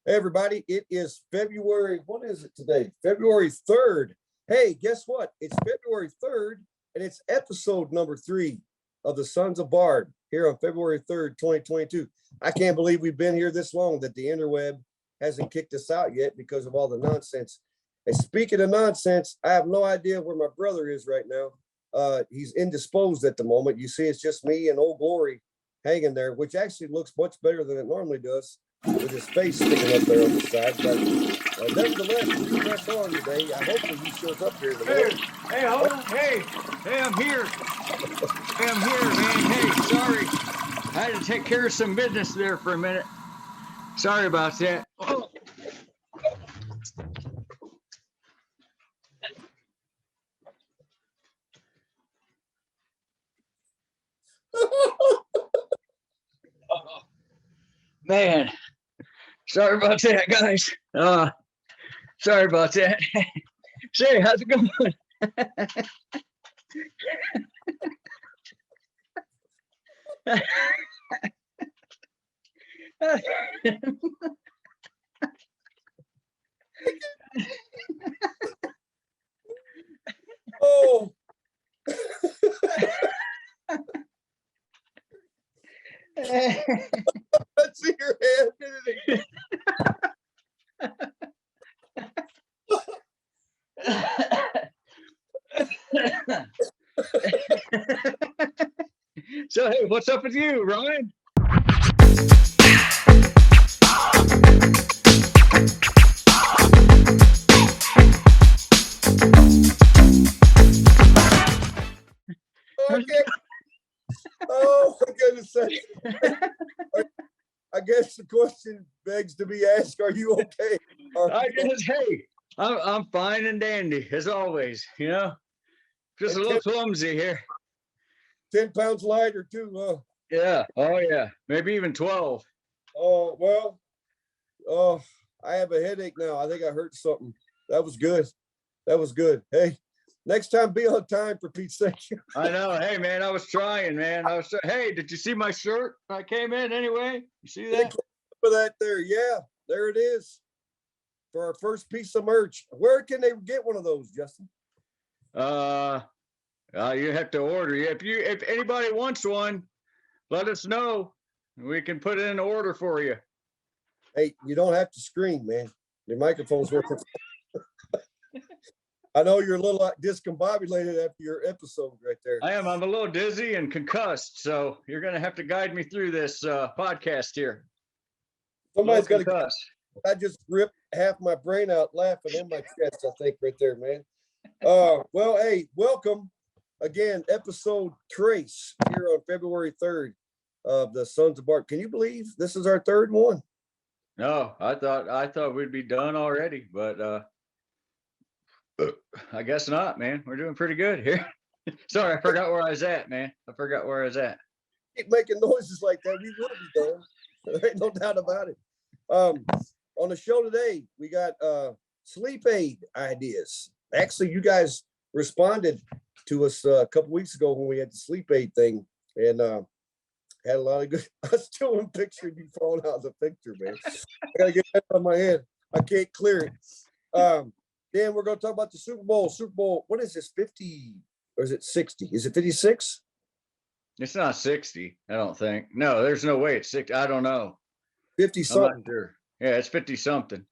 Hey, everybody, it is February. What is it today? February 3rd. Hey, guess what? It's February 3rd, and it's episode number 3 of the Sons of Barb here on February 3rd, 2022. I can't believe we've been here this long, that the interweb hasn't kicked us out yet because of all the nonsense. And speaking of nonsense, I have no idea where my brother is right now. He's indisposed at the moment. You see, it's just me and Old Glory hanging there, which actually looks much better than it normally does, with his face sticking up there on the side. But nevertheless, we press on today. I hope that he shows up here in the Hey, morning. hey, hold on. Hey, I'm here. Hey, I'm here, man. Hey, sorry. I had to take care of some business there for a minute. Sorry about that. Oh. Man, sorry about that, guys. Sorry about that. Say, how's it going? Oh, let's see your hand. So, hey, what's up with you, Ryan? Okay. Oh, my goodness. I guess the question begs to be asked, are you okay? I guess, hey, I'm fine and dandy as always. Just a little clumsy here. 10 pounds lighter too. Yeah. Oh yeah. Maybe even 12. Oh, well, oh, I have a headache now. I think I heard something. That was good. That was good. Hey, next time be on time, for Pete's sake. I know. Hey man, I was trying, man. Hey, did you see my shirt? I came in anyway. You see that? For that there. Yeah, there it is. For our first piece of merch. Where can they get one of those, Justin? You have to order. If anybody wants one, let us know. We can put in an order for you. Hey, you don't have to scream, man. Your microphone's working. I know you're a little discombobulated after your episode right there. I am. I'm a little dizzy and concussed, so you're going to have to guide me through this podcast here. Somebody's got to. I just ripped half my brain out laughing in my chest, I think, right there, man. Well, hey, welcome again, episode trace here on February 3rd of the Sons of Barb. Can you believe this is our third one? No, I thought we'd be done already, but I guess not, man. We're doing pretty good here. Sorry, I forgot where I was at, man. I forgot where I was at. Keep making noises like that. We will be done. There ain't no doubt about it. On the show today, we got sleep aid ideas. Actually, you guys responded to us a couple weeks ago when we had the sleep aid thing, and had a lot of good. I still am picturing you falling out of the picture, man. I gotta get that on my head. I can't clear it. Then we're gonna talk about the Super Bowl. Super Bowl, what is this, 50 or is it 60? Is it 56? It's not 60, I don't think. No, there's no way it's 60. I don't know. 50 I'm not something. sure. Yeah, it's 50 something.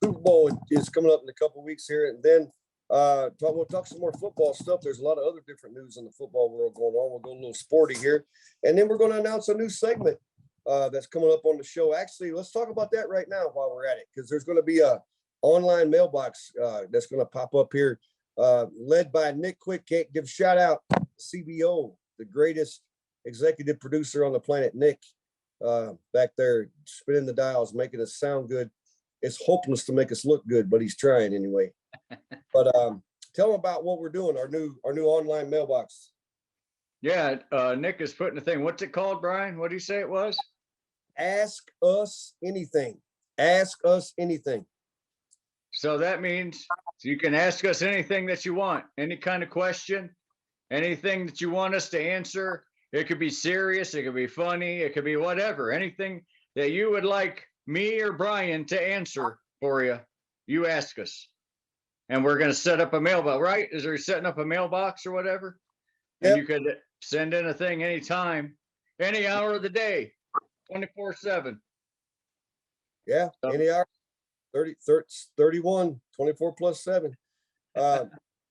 Super Bowl is coming up in a couple of weeks here, and then we'll talk some more football stuff. There's a lot of other different news in the football world going on. We'll go a little sporty here, and then we're going to announce a new segment that's coming up on the show. Actually, let's talk about that right now while we're at it, because there's going to be a online mailbox that's going to pop up here, led by Nick Quick. Can't give shout out CBO, the greatest executive producer on the planet. Nick, back there spinning the dials, making us sound good. It's hopeless to make us look good, but he's trying anyway. But tell them about what we're doing, our new online mailbox. Yeah, Nick is putting the thing. What's it called, Brian? What did you say it was? Ask us anything. Ask us anything. So that means you can ask us anything that you want, any kind of question, anything that you want us to answer. It could be serious, it could be funny, it could be whatever, anything that you would like me or Brian to answer for you. You ask us. And we're going to set up a mailbox, right? Is there setting up a mailbox or whatever? And Yep. you could send in a thing anytime, any hour of the day, 24/7. Yeah, So- any hour, 31, 24 plus 7.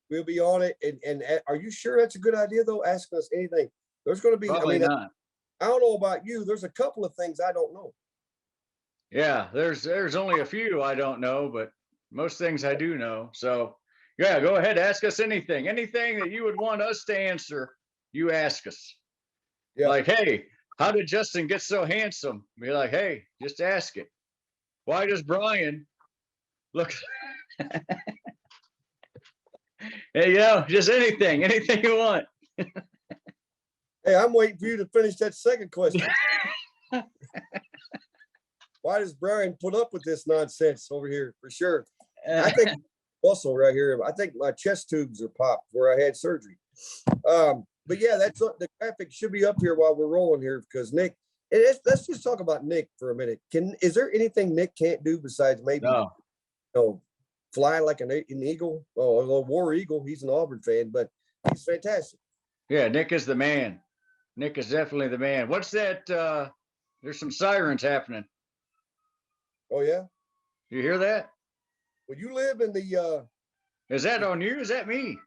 We'll be on it. And are you sure that's a good idea, though? Asking us anything. There's going to be, Probably not. I don't know about you. There's a couple of things I don't know. Yeah, there's only a few I don't know, but most things I do know. So yeah, go ahead, ask us anything. Anything that you would want us to answer, you ask us. Yeah. Like, hey, how did Justin get so handsome? Be like, hey, just ask it. Why does Brian look? Hey, just anything you want. Hey, I'm waiting for you to finish that second question. Why does Brian put up with this nonsense over here? For sure. I think muscle right here. I think my chest tubes are popped where I had surgery. But yeah, that's the graphic should be up here while we're rolling here because Nick. Let's just talk about Nick for a minute. Is there anything Nick can't do besides maybe fly like an eagle? Oh, a war eagle. He's an Auburn fan, but he's fantastic. Yeah, Nick is the man. Nick is definitely the man. What's that? There's some sirens happening. Oh yeah. You hear that? Well, you live in the. Is that on you? Is that me?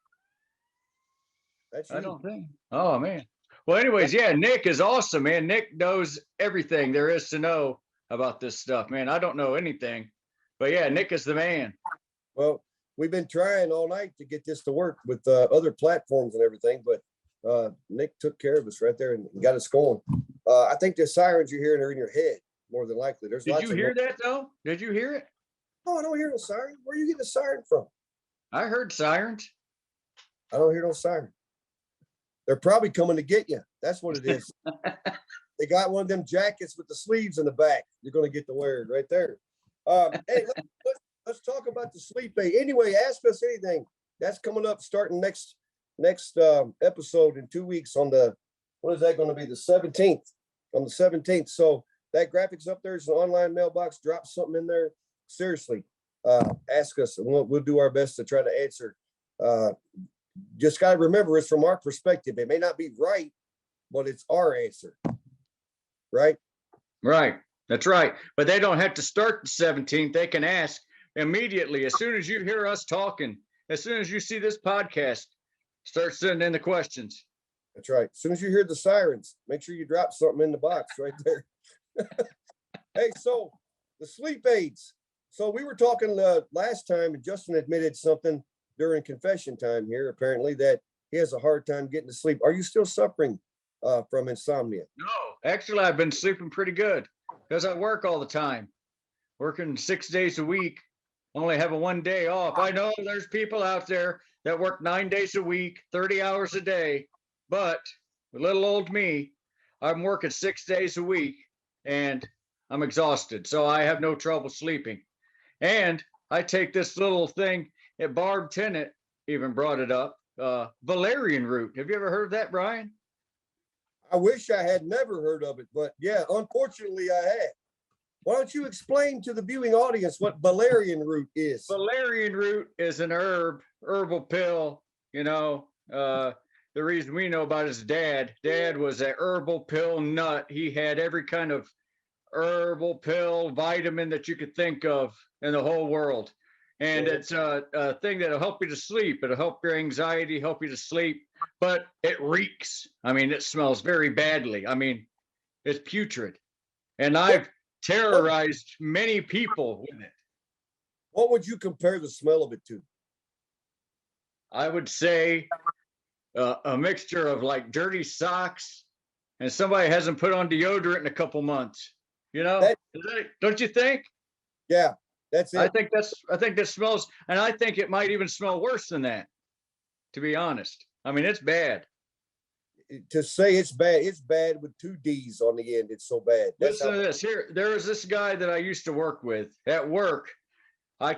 That's you. I don't think. Oh man. Well, anyways, yeah, Nick is awesome, man. Nick knows everything there is to know about this stuff, man. I don't know anything, but yeah, Nick is the man. Well, we've been trying all night to get this to work with other platforms and everything, but Nick took care of us right there and got us going. I think the sirens you're hearing are in your head more than likely. There's Did you hear that though? Did you hear it? Oh, I don't hear no siren. Where are you getting a siren from? I heard sirens. I don't hear no siren. They're probably coming to get you. That's what it is. They got one of them jackets with the sleeves in the back. You're going to get to wear it right there. Hey, let's talk about the sleep aid. Anyway, ask us anything. That's coming up starting next episode in 2 weeks on what is that going to be? The 17th. On the 17th. So that graphics up there is an online mailbox. Drop something in there. Seriously, ask us, and we'll do our best to try to answer. Just got to remember, it's from our perspective. It may not be right, but it's our answer. Right? Right. That's right. But they don't have to start the 17th. They can ask immediately. As soon as you hear us talking, as soon as you see this podcast, start sending in the questions. That's right. As soon as you hear the sirens, make sure you drop something in the box right there. Hey, so the sleep aids. So we were talking last time, and Justin admitted something during confession time here, apparently, that he has a hard time getting to sleep. Are you still suffering from insomnia? No, actually, I've been sleeping pretty good because I work all the time, working 6 days a week, only having 1 day off. I know there's people out there that work 9 days a week, 30 hours a day, but little old me, I'm working 6 days a week and I'm exhausted. So I have no trouble sleeping. And I take this little thing, Barb Tennant even brought it up, valerian root. Have you ever heard of that, Brian? I wish I had never heard of it, but yeah, unfortunately I had. Why don't you explain to the viewing audience what valerian root is? Valerian root is an herbal pill. The reason we know about his dad was a herbal pill nut. He had every kind of herbal pill, vitamin that you could think of in the whole world. And it's a thing that'll help you to sleep. It'll help your anxiety, help you to sleep, but it reeks. I mean, it smells very badly. I mean, it's putrid. And I've terrorized many people with it. What would you compare the smell of it to? I would say a mixture of like dirty socks and somebody hasn't put on deodorant in a couple months. Don't you think? Yeah, that's it. I think that smells, and I think it might even smell worse than that, to be honest. I mean, it's bad. To say it's bad with 2 D's on the end. It's so bad. Listen to this. Here, there was this guy that I used to work with at work. I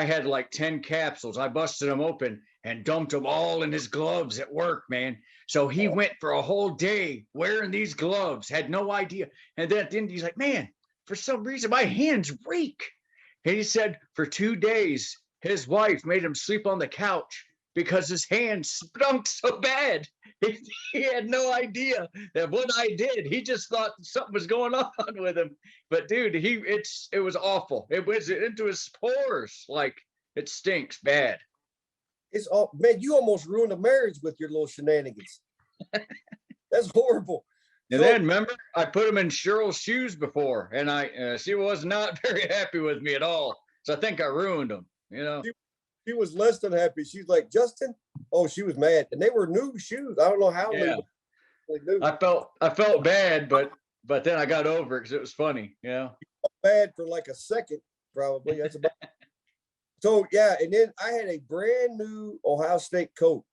had like 10 capsules. I busted them open and dumped them all in his gloves at work, man. So he went for a whole day wearing these gloves, had no idea. And then at the end, he's like, man, for some reason, my hands reek. And he said for 2 days, his wife made him sleep on the couch because his hands stunk so bad. He had no idea that what I did. He just thought something was going on with him. But dude, it was awful. It was into his pores. Like, it stinks bad. It's all, man, you almost ruined a marriage with your little shenanigans. That's horrible. And So- then remember, I put him in Cheryl's shoes before, and she was not very happy with me at all. So I think I ruined him. You know, She was less than happy. She's like, Justin. Oh, she was mad, and they were new shoes. I don't know how yeah. they knew. I felt bad, but then I got over it because it was funny. Yeah. Bad for like a second, probably. That's about. So yeah, and then I had a brand new Ohio State coat.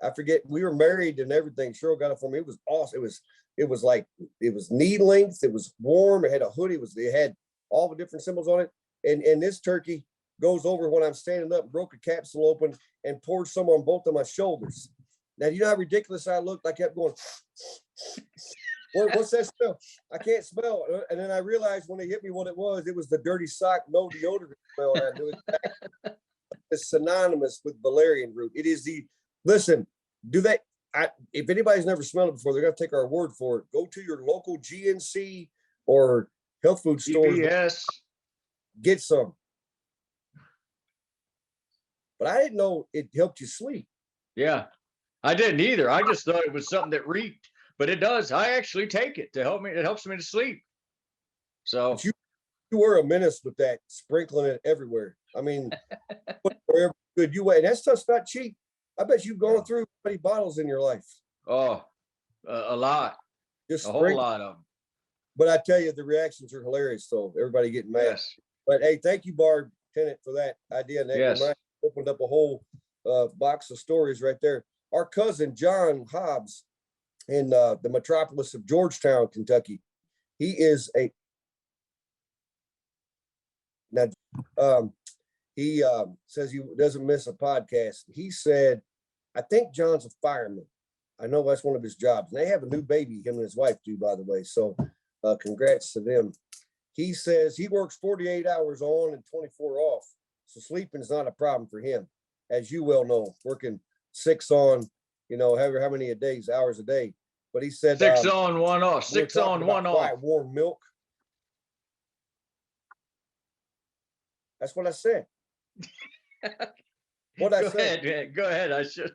I forget, we were married and everything. Cheryl got it for me. It was awesome. It was knee length. It was warm. It had a hoodie. It had all the different symbols on it. And this turkey goes over when I'm standing up, broke a capsule open, and poured some on both of my shoulders. Now, you know how ridiculous I looked? I kept going, what's that smell? I can't smell. And then I realized when they hit me what it was the dirty sock, no deodorant smell. And I knew it's synonymous with valerian root. It is listen, if anybody's never smelled it before, they're going to take our word for it. Go to your local GNC or health food stores. Yes. Get some. But I didn't know it helped you sleep. Yeah, I didn't either. I just thought it was something that reeked, but it does. I actually take it to help me. It helps me to sleep. So you were a menace with that, sprinkling it everywhere. I mean, wherever good you went. That stuff's not cheap. I bet you've gone through many bottles in your life. Oh, a lot. Just a whole lot of them. But I tell you, the reactions are hilarious. So everybody getting mad. Yes. But hey, thank you, Barb Tennant, for that idea. And that Yes. opened up a whole box of stories right there. Our cousin John Hobbs in the metropolis of Georgetown, Kentucky. He is he says he doesn't miss a podcast. He said, I think John's a fireman. I know that's one of his jobs. And they have a new baby, him and his wife do, by the way. So congrats to them. He says he works 48 hours on and 24 off. So sleeping is not a problem for him. As you well know, working 6 on, however how many hours a day. But he said 6 on, 1 off. 6 on, 1 off. Warm milk. That's what I said. What I said. Go ahead. I should.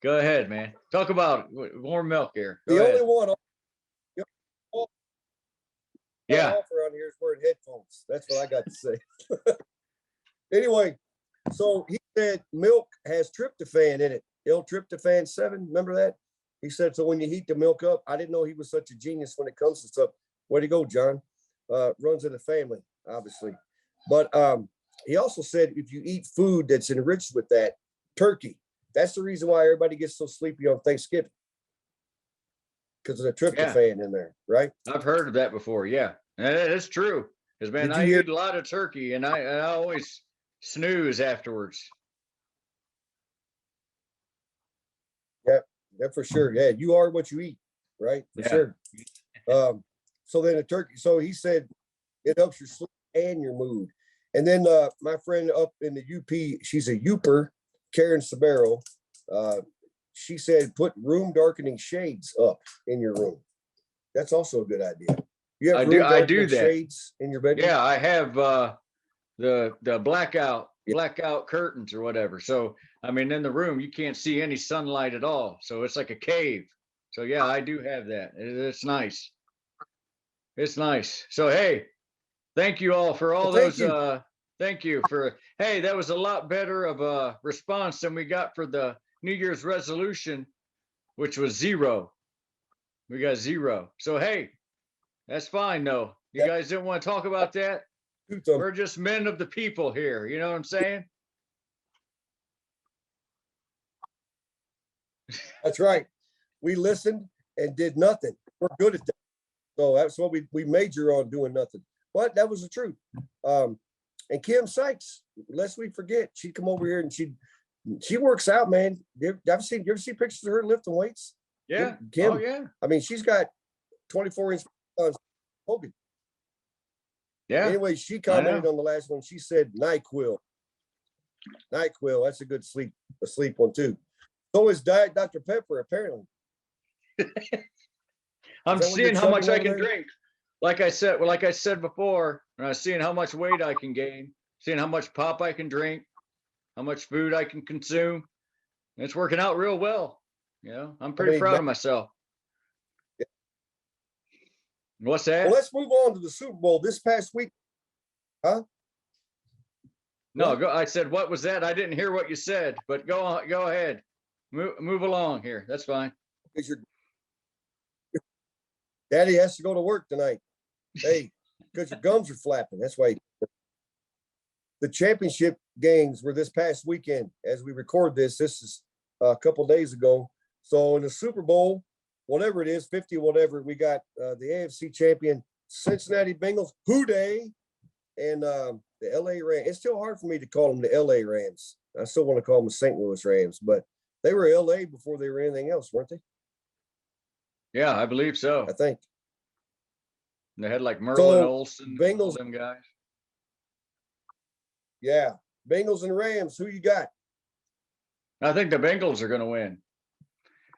Go ahead, man. Talk about warm milk here. The only one. Yeah. Around here is wearing headphones. That's what I got to say. Anyway, so he said milk has tryptophan in it. L-tryptophan 7. Remember that? He said, so when you heat the milk up, I didn't know he was such a genius when it comes to stuff. Way to go, John. Runs in the family, obviously. But he also said if you eat food that's enriched with that, turkey, that's the reason why everybody gets so sleepy on Thanksgiving. Because of the tryptophan in there, right? I've heard of that before. Yeah, that's true. Because, man, I eat a lot of turkey, and I always snooze afterwards. Yeah, for sure. Yeah, you are what you eat, right? For sure. So then the turkey. So he said it helps your sleep and your mood. And then my friend up in the UP, she's a Youper, Karen Sabero. She said put room darkening shades up in your room. That's also a good idea. You have I do that. Shades in your bedroom? Yeah, I have the blackout curtains or whatever. So I mean, in the room you can't see any sunlight at all. So it's like a cave. So yeah, I do have that. It's nice. It's nice. So hey, thank you all for all those. Thank you for. Hey, that was a lot better of a response than we got for the New Year's resolution, which was 0. We got 0. So hey, that's fine though. You guys didn't want to talk about that. We're just men of the people here. You know what I'm saying? That's right. We listened and did nothing. We're good at that. So that's what we major on, doing nothing. But that was the truth. And Kim Sykes, lest we forget, she'd come over here and she works out, man. You ever see pictures of her lifting weights? Yeah. Kim, oh yeah. I mean, she's got 24-inch Hogan. Yeah, Anyway, she I commented know. on the last one. She said NyQuil. NyQuil, that's a good sleep one too. So is Diet Dr. Pepper, apparently. Is I'm that what you're seeing how much chugging I over can there? drink. Like I said before, and I'm seeing how much weight I can gain, seeing how much pop I can drink, how much food I can consume. It's working out real well. I'm How pretty many? proud of myself. What's Well, that? let's move on to the Super Bowl this past week. Huh? No, What? go. I said, what was that? I didn't hear what you said, but go on, go ahead. Move along here. That's fine. Because your daddy has to go to work tonight. Hey, because your gums are flapping. That's why. The championship games were this past weekend. As we record this, this is a couple days ago. So in the Super Bowl, whatever it is, 50 whatever, we got the AFC champion Cincinnati Bengals, Who Dey, and the LA Rams. It's still hard for me to call them the LA Rams. I still want to call them the St. Louis Rams, but they were LA before they were anything else, weren't they? Yeah, I believe I so. think. They had like Merlin So Olsen, all Bengals, them guys. yeah. Bengals and Rams, who you got? I think the Bengals are going to win.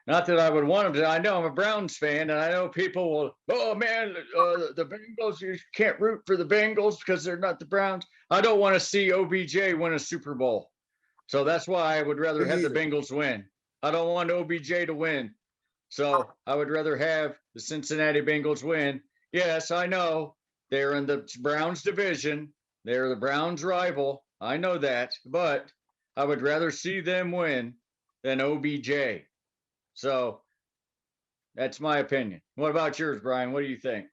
Not that I would want them to. I know I'm a Browns fan, and I know people will, oh man, the Bengals, you can't root for the Bengals because they're not the Browns. I don't want to see OBJ win a Super Bowl. So that's why I would rather Me have the either. Bengals win. I don't want OBJ to win. So I would rather have the Cincinnati Bengals win. Yes, I know they're in the Browns division. They're the Browns rival. I know that, but I would rather see them win than OBJ. So that's my opinion. What about yours, Brian? What do you think?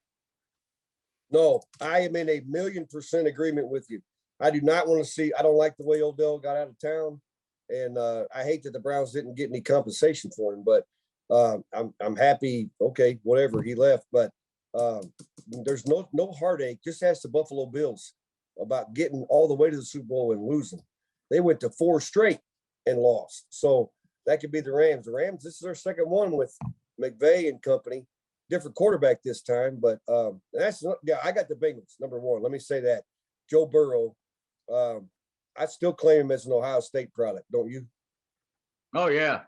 No, I am in 1,000,000% agreement with you. I do not want to see. I don't like the way Odell got out of town, and I hate that the Browns didn't get any compensation for him. But I'm happy. Okay, whatever, he left. But there's no heartache. Just ask the Buffalo Bills about getting all the way to the Super Bowl and losing. They went to 4 straight and lost. So that could be the Rams. The Rams. This is their second one with McVay and company. Different quarterback this time, but that's yeah. I got the Bengals number one. Let me say that Joe Burrow. I still claim him as an Ohio State product, don't you? Oh yeah,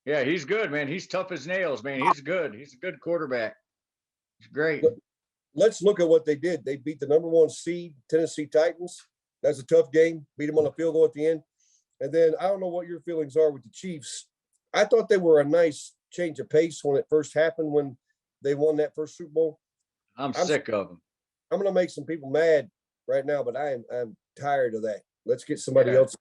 yeah, he's good, man. He's tough as nails, man. He's good. He's a good quarterback. He's great. Let's look at what they did. They beat the number one seed Tennessee Titans. That's a tough game. Beat them on a field goal at the end, and then I don't know what your feelings are with the Chiefs. I thought they were a nice change of pace when it first happened when they won that first Super Bowl. I'm I'm sick of him. I'm going to make some people mad right now, but I'm tired of that. Let's get somebody Yeah, else.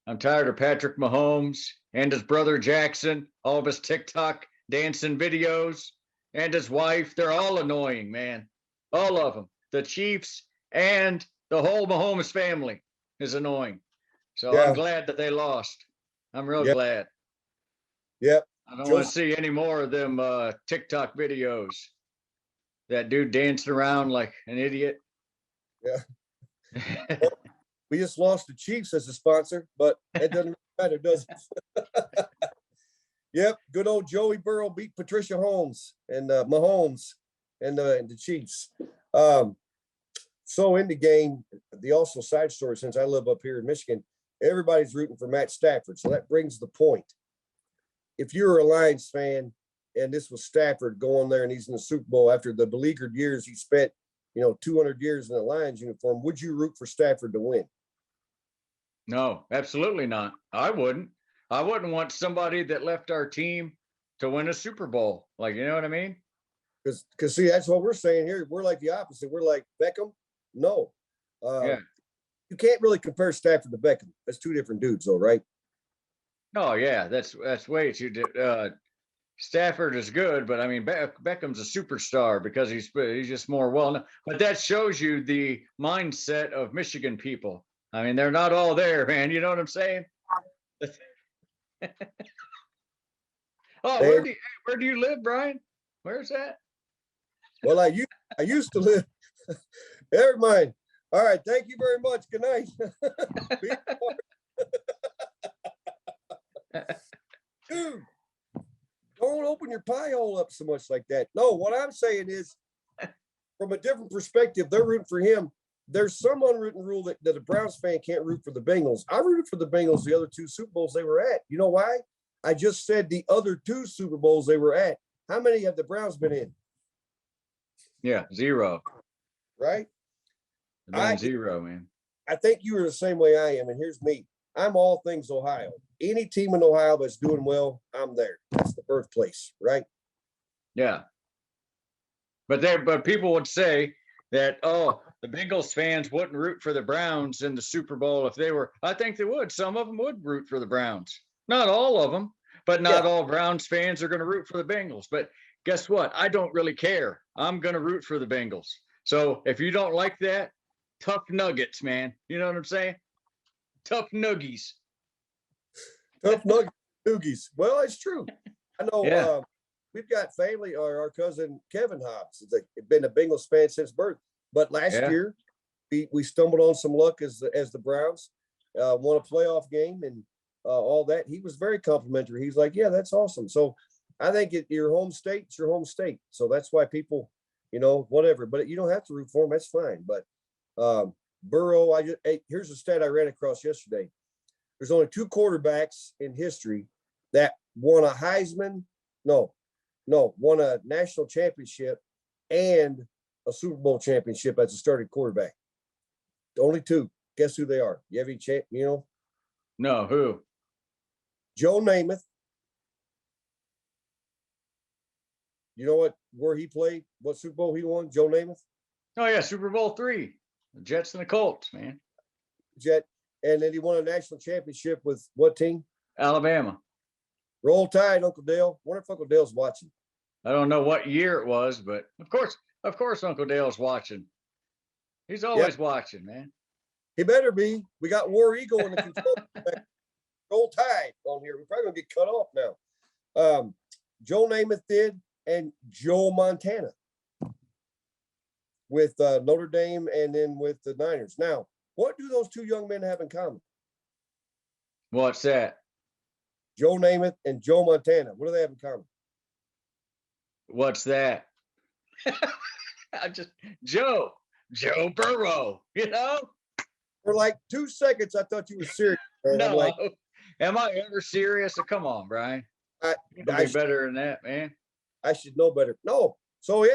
I'm tired of Patrick Mahomes and his brother Jackson, all of his TikTok dancing videos, and his wife. They're all annoying, man. All of them. The Chiefs and the whole Mahomes family is annoying. So I'm Yeah, glad that they lost. I'm real yeah, glad. yeah. I don't Joe, want to see any more of them TikTok videos. That dude dancing around like an idiot. yeah. We just lost the Chiefs as a sponsor, but it doesn't matter, does it? Yep, good old Joey Burrow beat Patricia Holmes and Mahomes and the Chiefs. Um, so in the game, the also side story, since I live up here in Michigan, everybody's rooting for Matt Stafford. So that brings the point. If you're a Lions fan and this was Stafford going there and he's in the Super Bowl after the beleaguered years he spent, 200 years in the Lions uniform, would you root for Stafford to win? No, absolutely not. I wouldn't. I wouldn't want somebody that left our team to win a Super Bowl. Like, you know what I mean? Because see, that's what we're saying here. We're like the opposite. We're like Beckham. No, Yeah. you can't really compare Stafford to Beckham. That's two different dudes, though, right? Oh, yeah. That's way too. Stafford is good, but I mean Beckham's a superstar because he's just more well known. But that shows you the mindset of Michigan people. I mean, they're not all there, man. You know what I'm saying? Oh, They, where do you live, Brian? Where's that? well, I used to live. Never mind. All right. Thank you very much. Good night. Dude, don't open your pie hole up so much like that. No, what I'm saying is from a different perspective, they're rooting for him. There's some unwritten rule that a Browns fan can't root for the Bengals. I rooted for the Bengals the other two Super Bowls they were at. You know why? I just said the other two Super Bowls they were at. How many have the Browns been in? Yeah, 0. Right? Zero, man. I think you are the same way I am. And here's me. I'm all things Ohio. Any team in Ohio that's doing well, I'm there. That's the birthplace, right? Yeah. But people would say that, oh, the Bengals fans wouldn't root for the Browns in the Super Bowl if they were. I think they would. Some of them would root for the Browns. Not all of them, but not all Browns fans are going to root for the Bengals. But guess what? I don't really care. I'm going to root for the Bengals. So if you don't like that, tough nuggets, man. You know what I'm saying? Tough nuggies. Tough nuggies. Well, it's true. I know we've got family, or our cousin Kevin Hobbs has been a Bengals fan since birth. But last year, we stumbled on some luck as the Browns won a playoff game and all that. He was very complimentary. He's like, yeah, that's awesome. So I think your home state, it's your home state. So that's why people, whatever. But you don't have to root for them. That's fine. But Burrow, here's a stat I ran across yesterday. There's only 2 quarterbacks in history that won a Heisman. Won a national championship and a Super Bowl championship as a starting quarterback. Only 2. Guess who they are? You have any chance? No, who? Joe Namath. You know where he played? What Super Bowl he won? Joe Namath? Oh yeah, Super Bowl 3. The Jets and the Colts, man. And then he won a national championship with what team? Alabama. Roll Tide, Uncle Dale. Wonder if Uncle Dale's watching. I don't know what year it was, but of course, Uncle Dale's watching. He's always watching, man. He better be. We got War Eagle in the control. Roll Tide on here. We're probably gonna get cut off now. Joe Namath did, and Joe Montana with Notre Dame, and then with the Niners. Now, what do those 2 young men have in common? What's that? Joe Namath and Joe Montana. What do they have in common? What's that? Joe Burrow, For like 2 seconds, I thought you were serious. Man. No, am I ever serious? Come on, Brian. I be better than that, man. I should know better. No. So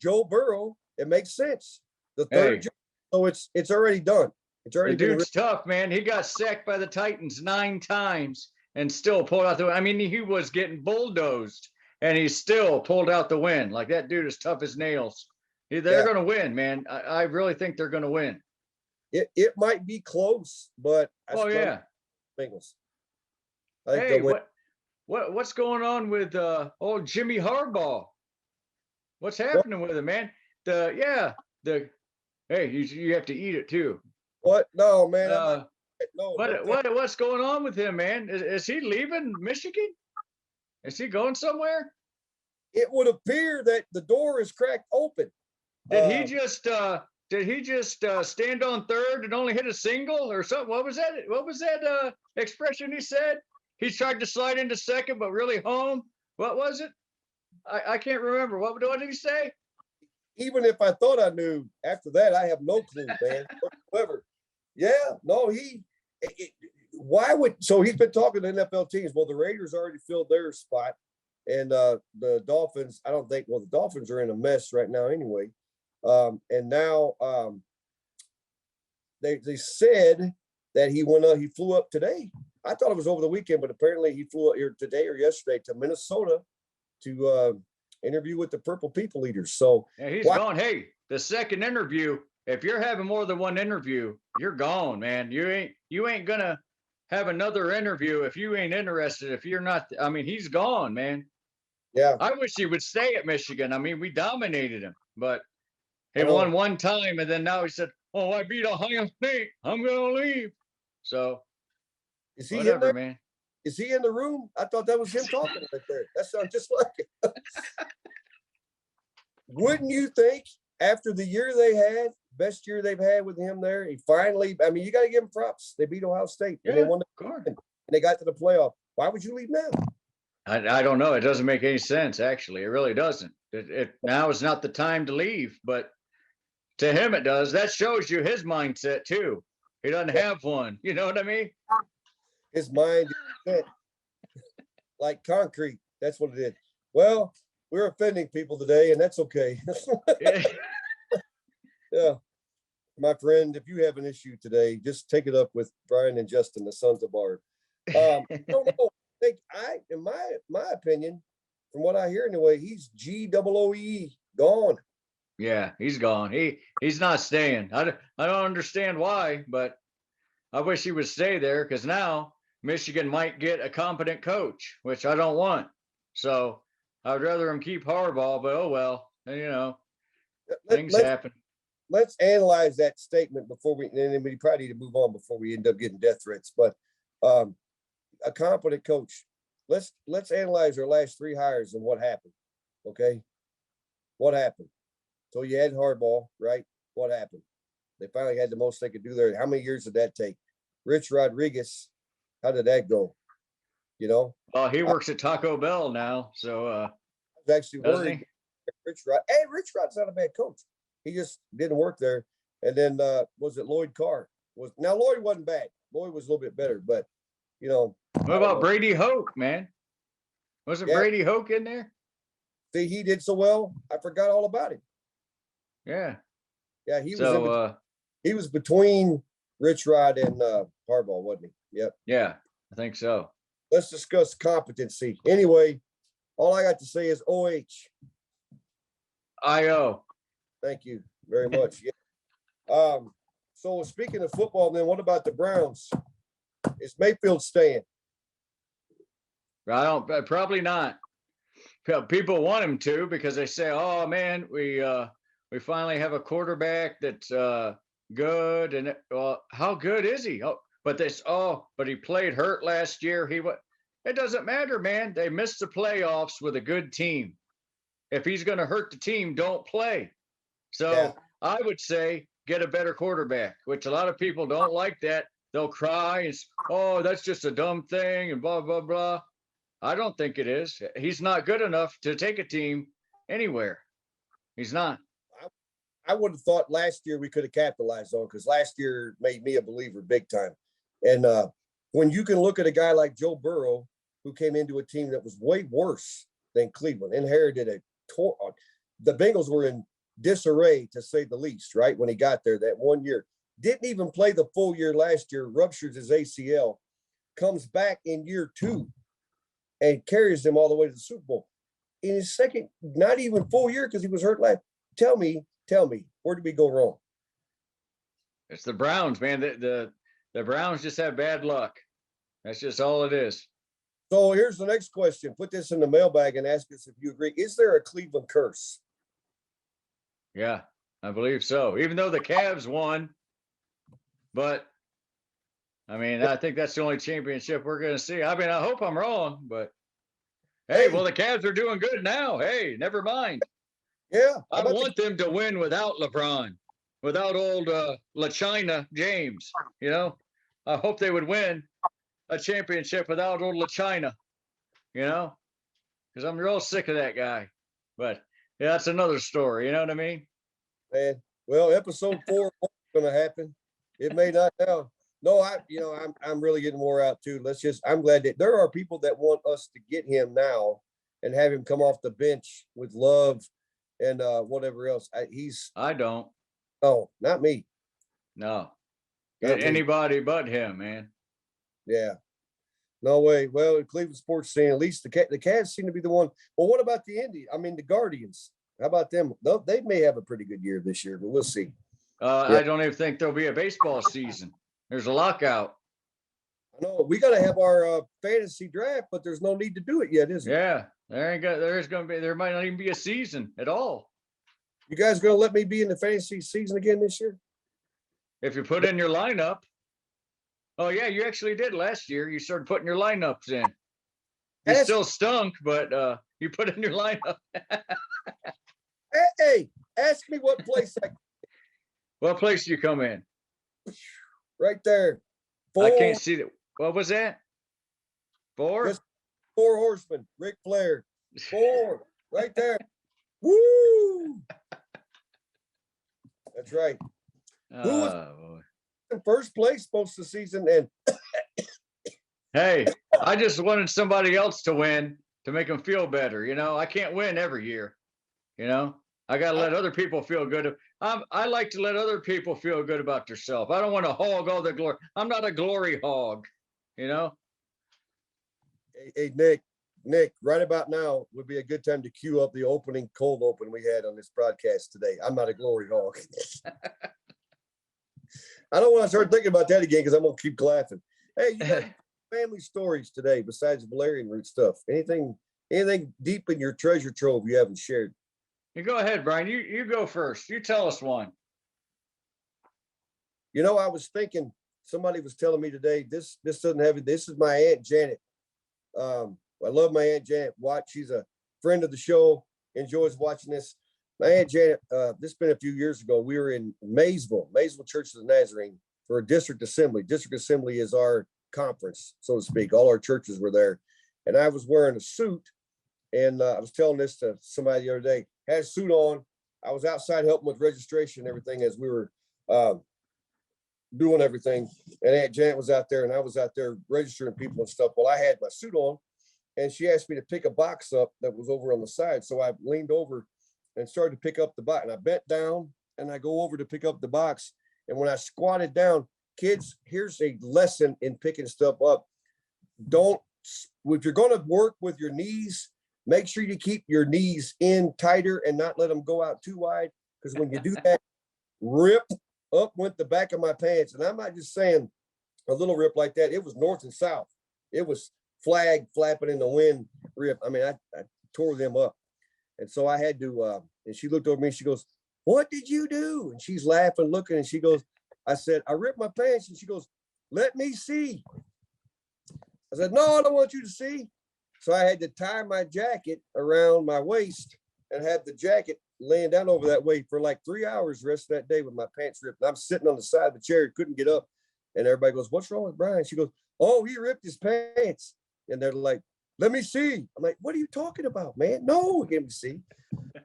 Joe Burrow, it makes sense. The third, so it's already done. It's already the dude's tough, man. He got sacked by the Titans 9 times and still pulled out the. I mean, he was getting bulldozed, and he still pulled out the win. Like, that dude is tough as nails. They're going to win, man. I really think they're going to win. It might be close, but Bengals. Hey, what's going on with old Jimmy Harbaugh? What's happening with him, man? Hey, you have to eat it too. What? No, man. What's going on with him, man? Is he leaving Michigan? Is he going somewhere? It would appear that the door is cracked open. Did he just stand on third and only hit a single or something? What was that expression he said? He tried to slide into second, but really home. What was it? I can't remember. What did he say? Even if I thought I knew, after that, I have no clue, man. Whatsoever. Yeah, no, so he's been talking to NFL teams. Well, the Raiders already filled their spot, and the Dolphins, the Dolphins are in a mess right now anyway. And now they said that he flew up today. I thought it was over the weekend, but apparently he flew up here today or yesterday to Minnesota to interview with the Purple People Eaters. So he's gone. Hey, the second interview, if you're having more than one interview, you're gone, man. You ain't gonna have another interview if you ain't interested. If you're not, I mean, he's gone, man. Yeah. I wish he would stay at Michigan. I mean, we dominated him, but he won one time, and then now he said, "Oh, I beat Ohio State. I'm gonna leave." So is he whatever, man. Is he in the room? I thought that was him talking right there. That sounds just like it. Wouldn't you think after the year they had, best year they've had with him there, he finally, I mean, you got to give him props. They beat Ohio State and they won and they got to the playoff. Why would you leave now? I don't know. It doesn't make any sense, actually. It really doesn't. Now is not the time to leave, but To him, it does. That shows you his mindset too. He doesn't have one. You know what I mean? His mind is set like concrete. That's what it is. Well, we're offending people today, and that's okay. Yeah. Yeah. My friend, if you have an issue today, just take it up with Brian and Justin, the Sons of Barb. I don't know. In my opinion, from what I hear anyway, he's GOOE gone. Yeah, he's gone. He's not staying. I don't understand why, but I wish he would stay there because now Michigan might get a competent coach, which I don't want. So I'd rather him keep Harbaugh, but oh well, you know, things happen. Let's analyze that statement before we, and then we probably need to move on before we end up getting death threats. But a competent coach. Let's analyze our last 3 hires and what happened. Okay, what happened? So you had Harbaugh, right? What happened? They finally had the most they could do there. How many years did that take? Rich Rodriguez, how did that go? You know? Well, he works at Taco Bell now, so I was actually worried. Rich Rod's not a bad coach. He just didn't work there. And then was it Lloyd Carr? Now Lloyd wasn't bad. Lloyd was a little bit better, but you know. What about Brady Hoke, man? Wasn't Brady Hoke in there? See, he did so well. I forgot all about him. Yeah. Yeah, he was between Rich Rod and Harbaugh, wasn't he? Yep. Yeah, I think so. Let's discuss competency. Anyway, all I got to say is OH. IO. Thank you very much. Yeah. So speaking of football, then what about the Browns? Is Mayfield staying? Probably not. People want him to because they say, "Oh man, we finally have a quarterback that's good." And how good is he? Oh, but he played hurt last year. It doesn't matter, man. They missed the playoffs with a good team. If he's going to hurt the team, don't play. So I would say get a better quarterback, which a lot of people don't like that. They'll cry and, oh, that's just a dumb thing and blah, blah, blah. I don't think it is. He's not good enough to take a team anywhere. He's not. I would have thought last year we could have capitalized on, because last year made me a believer big time. And when you can look at a guy like Joe Burrow, who came into a team that was way worse than Cleveland, inherited the Bengals were in disarray, to say the least, right? When he got there that 1 year, didn't even play the full year last year, ruptures his ACL, comes back in year 2 and carries them all the way to the Super Bowl. In his second, not even full year, because he was hurt last. Tell me, where did we go wrong? It's the Browns, man. The Browns just have bad luck. That's just all it is. So here's the next question. Put this in the mailbag and ask us if you agree. Is there a Cleveland curse? Yeah, I believe so. Even though the Cavs won, but I mean, I think that's the only championship we're going to see. I mean, I hope I'm wrong, but hey, well, the Cavs are doing good now. Hey, never mind. Yeah. I want them to win without LeBron, without old LaChina James. You know, I hope they would win a championship without old LaChina, you know, because I'm real sick of that guy. But yeah, that's another story. You know what I mean? Man, well, episode 4 is going to happen. It may not now. No, I'm really getting more out too. I'm glad that there are people that want us to get him now and have him come off the bench with Love and whatever else. I don't. Oh, not me. No. Get anybody but him, man. Yeah. No way. Well, in Cleveland sports scene, at least the Cavs seem to be the one. Well, what about the Guardians? How about them? They may have a pretty good year this year, but we'll see. I don't even think there'll be a baseball season. There's a lockout. I know we got to have our fantasy draft, but there's no need to do it yet, is Yeah, there? there might not even be a season at all. You guys going to let me be in the fantasy season again this year? If you put in your lineup. Oh yeah, you actually did last year. You started putting your lineups in. You still stunk, but you put in your lineup. Hey, ask me what place What place do you come in? Right there. 4. I can't see that. What was that? 4? Just 4 horsemen. Ric Flair. 4. Right there. Woo! That's right. Who was Boy. in first place most of the season? And Hey, I just wanted somebody else to win to make them feel better. I can't win every year. You know, I got to let other people feel good. I like to let other people feel good about themselves. I don't want to hog all the glory. I'm not a glory hog, you know. hey, Nick, right about now would be a good time to cue up the opening cold open we had on this broadcast today. I'm not a glory hog. I don't want to start thinking about that again because I'm gonna keep laughing. Hey, you got family stories today besides Valerian root stuff? Anything deep in your treasure trove you haven't shared? You go ahead, Brian. You go first. You tell us one. I was thinking somebody was telling me today this doesn't have it. This is my Aunt Janet. I love my Aunt Janet. She's a friend of the show, enjoys watching this. My Aunt Janet, this has been a few years ago. We were in Maysville Church of the Nazarene for a district assembly. District assembly is our conference, so to speak. All our churches were there. And I was wearing a suit. And I was telling this to somebody the other day. Had a suit on. I was outside helping with registration and everything as we were doing everything. And Aunt Janet was out there and I was out there registering people and stuff. Well, I had my suit on and she asked me to pick a box up that was over on the side. So I leaned over and started to pick up the box. And I bent down and I go over to pick up the box. And when I squatted down, kids, here's a lesson in picking stuff up. If you're going to work with your knees, make sure you keep your knees in tighter and not let them go out too wide. Because when you do that, rip up went the back of my pants. And I'm not just saying a little rip like that. It was north and south. It was flag flapping in the wind rip. I mean, I tore them up. And so I had to, and she looked over me, she goes, "What did you do?" And she's laughing, looking, and she goes, I said, "I ripped my pants." And she goes, "Let me see." I said, "No, I don't want you to see." So I had to tie my jacket around my waist and have the jacket laying down over that way for like 3 hours the rest of that day with my pants ripped. And I'm sitting on the side of the chair, couldn't get up. And everybody goes, "What's wrong with Brian?" She goes, "Oh, he ripped his pants." And they're like, "Let me see." I'm like, "What are you talking about, man? No, give me see."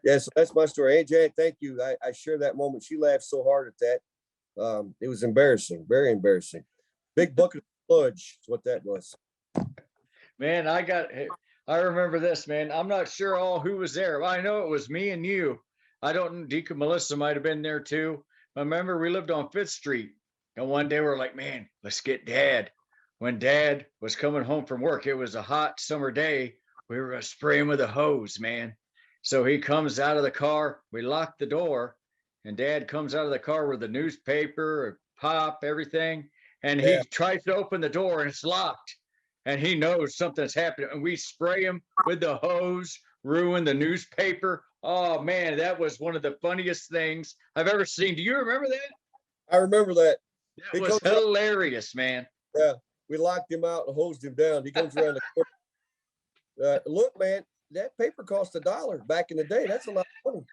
Yeah, so that's my story. Aunt Janet, thank you. I share that moment. She laughed so hard at that. It was embarrassing, very embarrassing. Big bucket of sludge is what that was. Man, I remember this, man. I'm not sure who was there. Well, I know it was me and you. I don't, Deacon Melissa might have been there too. I remember we lived on 5th Street. And one day we're like, "Man, let's get Dad." When Dad was coming home from work, it was a hot summer day. We were going to spray him with a hose, man. So he comes out of the car. We locked the door. And Dad comes out of the car with the newspaper, pop, everything. And he tries to open the door and it's locked. And he knows something's happening. And we spray him with the hose, ruin the newspaper. Oh, man, that was one of the funniest things I've ever seen. Do you remember that? I remember that. That was hilarious, man. Yeah, we locked him out and hosed him down. He comes around the corner. Look, man, that paper cost $1 back in the day. That's a lot of money.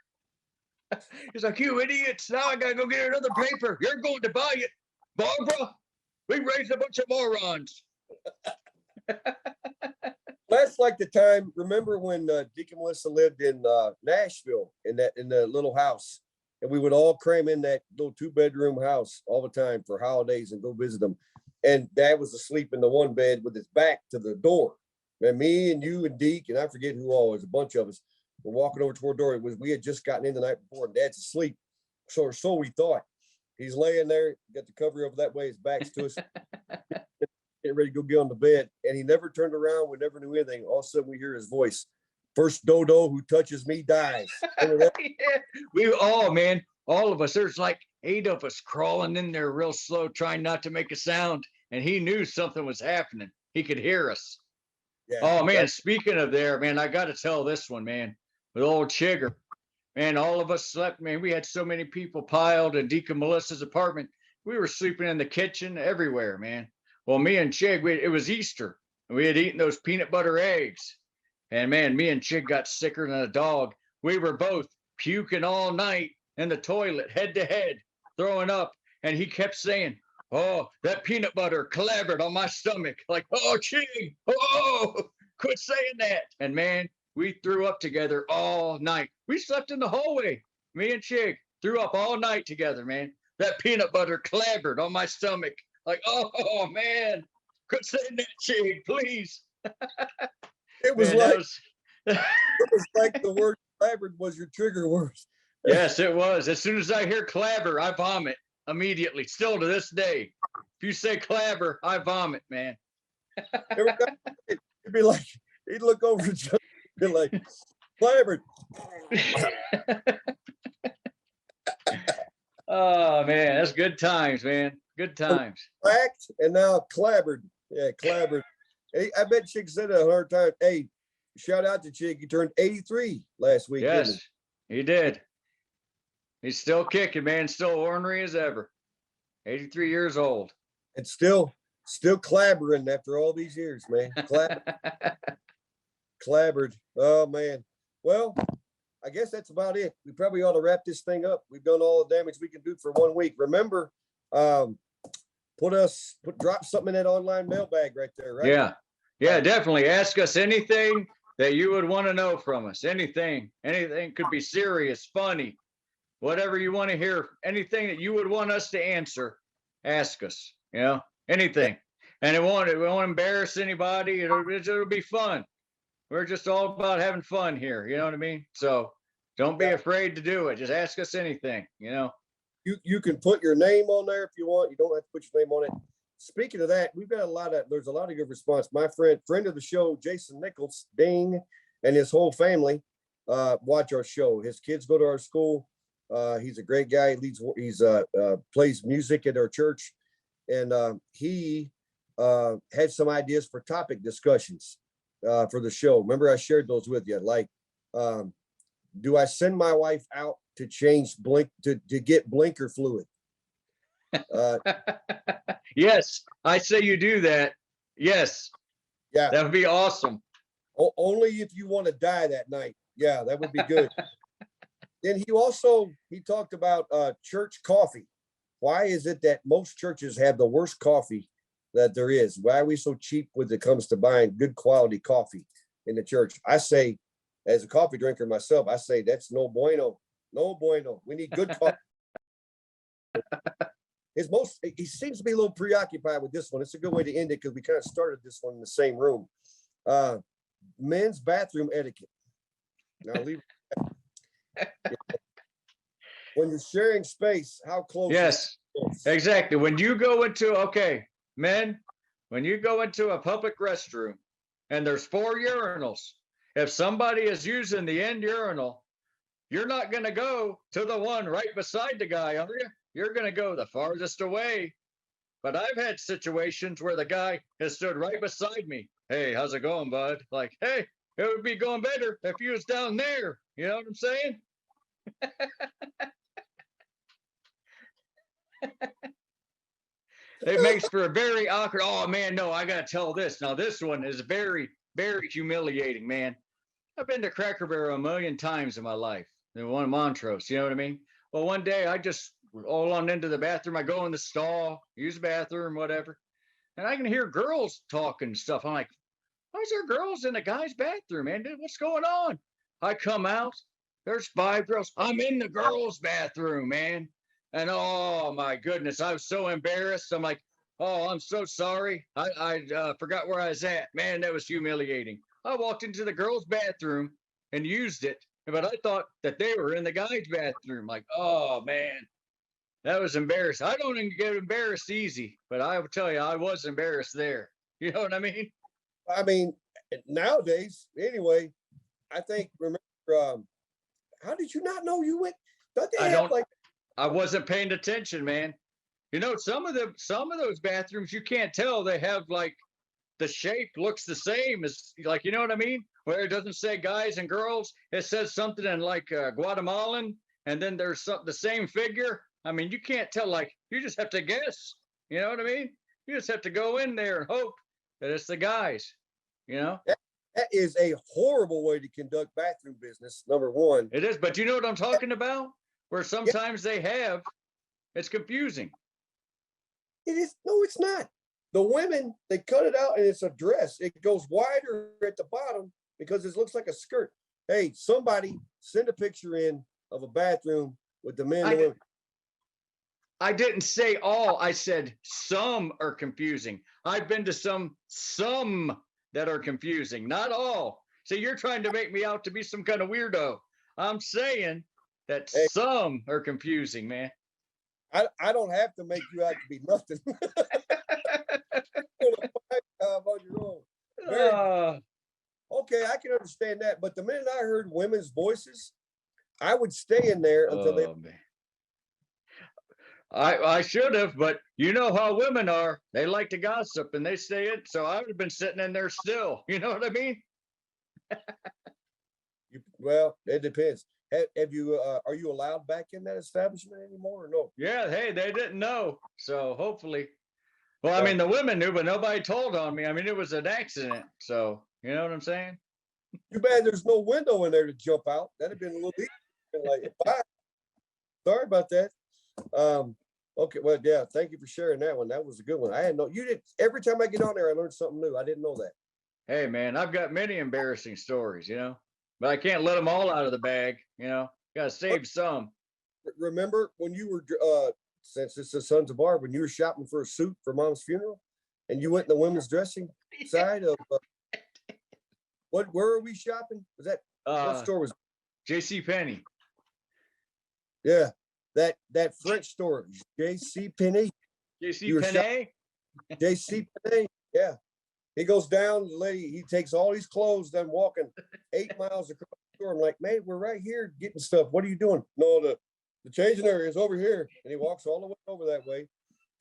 He's like, "You idiots. Now I got to go get another paper. You're going to buy it. Barbara, we raised a bunch of morons." That's like the time. Remember when Deacon Melissa lived in Nashville in the little house, and we would all cram in that little 2-bedroom house all the time for holidays and go visit them. And Dad was asleep in the one bed with his back to the door. And me and you and Deke and I forget who all, was a bunch of us. We're walking over toward the door. We had just gotten in the night before, and Dad's asleep. So we thought. He's laying there, got the cover over that way, his back's to us. Getting ready to go get on the bed. And he never turned around. We never knew anything. All of a sudden we hear his voice. "First dodo who touches me dies." Yeah. We all, man, all of us, there's like 8 of us crawling in there real slow, trying not to make a sound. And he knew something was happening. He could hear us. Yeah, Oh, man, speaking of there, man, I got to tell this one, man, with old Chigger. Man, all of us slept, man. We had so many people piled in Deacon Melissa's apartment. We were sleeping in the kitchen, everywhere, man. Well, me and Chig, it was Easter, and we had eaten those peanut butter eggs. And man, me and Chig got sicker than a dog. We were both puking all night in the toilet, head to head, throwing up. And he kept saying, "Oh, that peanut butter clattered on my stomach." Like, "Oh, Chig, oh, quit saying that." And man, we threw up together all night. We slept in the hallway, me and Chig. threw up all night together, man. That peanut butter clattered on my stomach. Like, oh man, quit saying that, Chig, please. It was Man, that like was it was like the word clabbered was your trigger word. yes, it was. As soon as I hear clabber, I vomit immediately. Still to this day. If you say clabber, I vomit, man. Every time it'd be like he'd look over at Joe, be like, clabbered. Oh man, that's good times, man. Good times. Cracked and now clabbered. Yeah, clabbered. Hey, I bet Chick said it 100 times. Hey, shout out to Chick. He turned 83 last week, didn't Yes, he did. He's still kicking, man. Still ornery as ever. 83 years old. And still clabbering after all these years, man. Clabbered. Oh man. Well, I guess that's about it. We probably ought to wrap this thing up. We've done all the damage we can do for 1 week. Remember, drop something in that online mailbag right there, right? Yeah. Yeah, definitely. Ask us anything that you would want to know from us. Anything. Anything could be serious, funny, whatever you want to hear. Anything that you would want us to answer, ask us. You know, anything. And it won't embarrass anybody. It'll be fun. We're just all about having fun here. You know what I mean? So don't be afraid to do it. Just ask us anything, you know. You can put your name on there if you want. You don't have to put your name on it. Speaking of that, there's a lot of good response. My friend of the show, Jason Nichols, Ding, and his whole family watch our show. His kids go to our school. He's a great guy. He's plays music at our church, and he had some ideas for topic discussions for the show. Remember, I shared those with you. Like, do I send my wife out to change to get blinker fluid? Yes, I say you do that. Yes. Yeah. That would be awesome. Only if you want to die that night. Yeah, that would be good. Then he talked about church coffee. Why is it that most churches have the worst coffee that there is? Why are we so cheap when it comes to buying good quality coffee in the church? I say, as a coffee drinker myself, I say that's no bueno. No bueno. We need good coffee. He seems to be a little preoccupied with this one. It's a good way to end it because we kind of started this one in the same room. Men's bathroom etiquette. Now leave. When you're sharing space, how close? Yes, exactly. When you go into, men, when you go into a public restroom and there's 4 urinals, if somebody is using the end urinal, you're not going to go to the one right beside the guy, are you? You're going to go the farthest away. But I've had situations where the guy has stood right beside me. Hey, how's it going, bud? Like, hey, it would be going better if you was down there. You know what I'm saying? It makes for a very awkward, oh man, no, I got to tell this. Now, this one is very, very humiliating, man. I've been to Cracker Barrel 1,000,000 times in my life. The one in Montrose, you know what I mean? Well, one day I just all on into the bathroom. I go in the stall, use the bathroom, whatever. And I can hear girls talking stuff. I'm like, why is there girls in the guy's bathroom, man? Dude, what's going on? I come out, there's 5 girls. I'm in the girls' bathroom, man. And oh my goodness, I was so embarrassed. I'm like, oh, I'm so sorry. I forgot where I was at. Man, that was humiliating. I walked into the girls' bathroom and used it, but I thought that they were in the guys' bathroom. Like, oh man, that was embarrassing. I don't even get embarrassed easy, but I will tell you, I was embarrassed there. You know what I mean? I mean, nowadays, anyway, I think, remember, how did you not know you went? Don't they have like? I wasn't paying attention, man. You know, some of those bathrooms, you can't tell they have like the shape looks the same as like, you know what I mean? Where it doesn't say guys and girls, it says something in like Guatemalan, and then there's the same figure. I mean, you can't tell, like, you just have to guess. You know what I mean? You just have to go in there and hope that it's the guys, you know? That is a horrible way to conduct bathroom business, number one. It is, but you know what I'm talking about? Where sometimes it's confusing. It is, no, it's not. The women, they cut it out and it's a dress. It goes wider at the bottom because it looks like a skirt. Hey, somebody send a picture in of a bathroom with the men I, and women. I didn't say all. I said some are confusing. I've been to some that are confusing, not all. So you're trying to make me out to be some kind of weirdo. I'm saying that Hey, some are confusing, man. I don't have to make you out to be nothing. About your own. Very okay. I can understand that, but the minute I heard women's voices, I would stay in there until they. Man. I should have, but you know how women are. They like to gossip and they say it. So I would have been sitting in there still. You know what I mean? Well, it depends. Have you? Are you allowed back in that establishment anymore, or no? Yeah. Hey, they didn't know. So hopefully. Well, I Yeah. mean, the women knew, but nobody told on me. I mean, it was an accident. So you know what I'm saying? Too bad there's no window in there to jump out. That'd have been a little easier. Like, bye. Sorry about that. Okay, well, yeah, thank you for sharing that one. That was a good one. I had no, you did. Every time I get on there, I learn something new. I didn't know that. Hey, man, I've got many embarrassing stories, but I can't let them all out of the bag. Got to save some. Remember when you were, since it's the Sons of Barb, when you were shopping for a suit for Mom's funeral, and you went in the women's dressing side of where are we shopping? Was that what store was? J.C. Penney. Yeah, that French store, J.C. Penney. J.C. Penney. J.C. Penney. Yeah. He goes down, the lady, he takes all his clothes, then walking 8 miles across the store. I'm like, man, we're right here getting stuff. What are you doing? No, the changing area is over here. And he walks all the way over that way,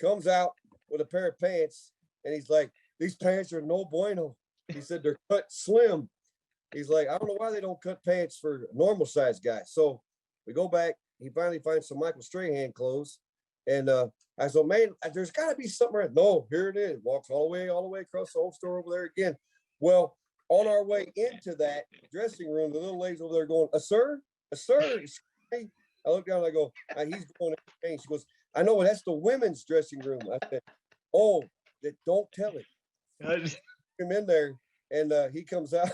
comes out with a pair of pants, and he's like, these pants are no bueno. He said they're cut slim. He's like, I don't know why they don't cut pants for normal size guys. So we go back. He finally finds some Michael Strahan clothes. And I said, man, there's got to be something right. No, here it is. Walks all the way across the whole store over there again. Well, on our way into that dressing room, the little lady's over there going, a sir. I look down and I go, he's going to change. She goes, I know, that's the women's dressing room. I said, oh, don't tell it. Him in there, and he comes out.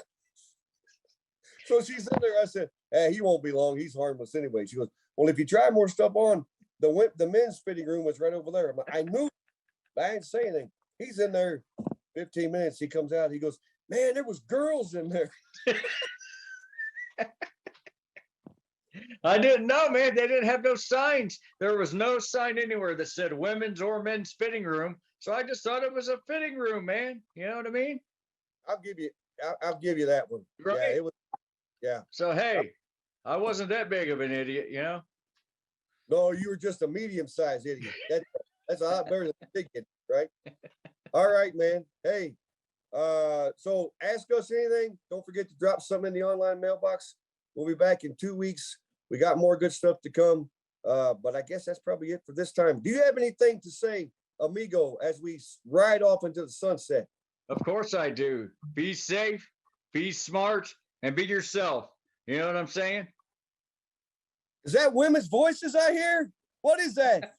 So she's in there. I said, he won't be long. He's harmless anyway. She goes, well, if you try more stuff on, the men's fitting room was right over there. I'm like, I knew, but I didn't say anything. He's in there 15 minutes. He comes out. He goes, man, there was girls in there. I didn't know, man. They didn't have no signs. There was no sign anywhere that said women's or men's fitting room. So I just thought it was a fitting room, man. You know what I mean? I'll give you that one. Right. Yeah, it was. Yeah. So hey, I wasn't that big of an idiot, No, you were just a medium-sized idiot. That's a lot better than a big idiot, right? All right, man. Hey, so ask us anything. Don't forget to drop something in the online mailbox. We'll be back in 2 weeks. We got more good stuff to come. But I guess that's probably it for this time. Do you have anything to say, amigo, as we ride off into the sunset? Of course I do. Be safe, be smart, and be yourself. You know what I'm saying? Is that women's voices I hear? What is that?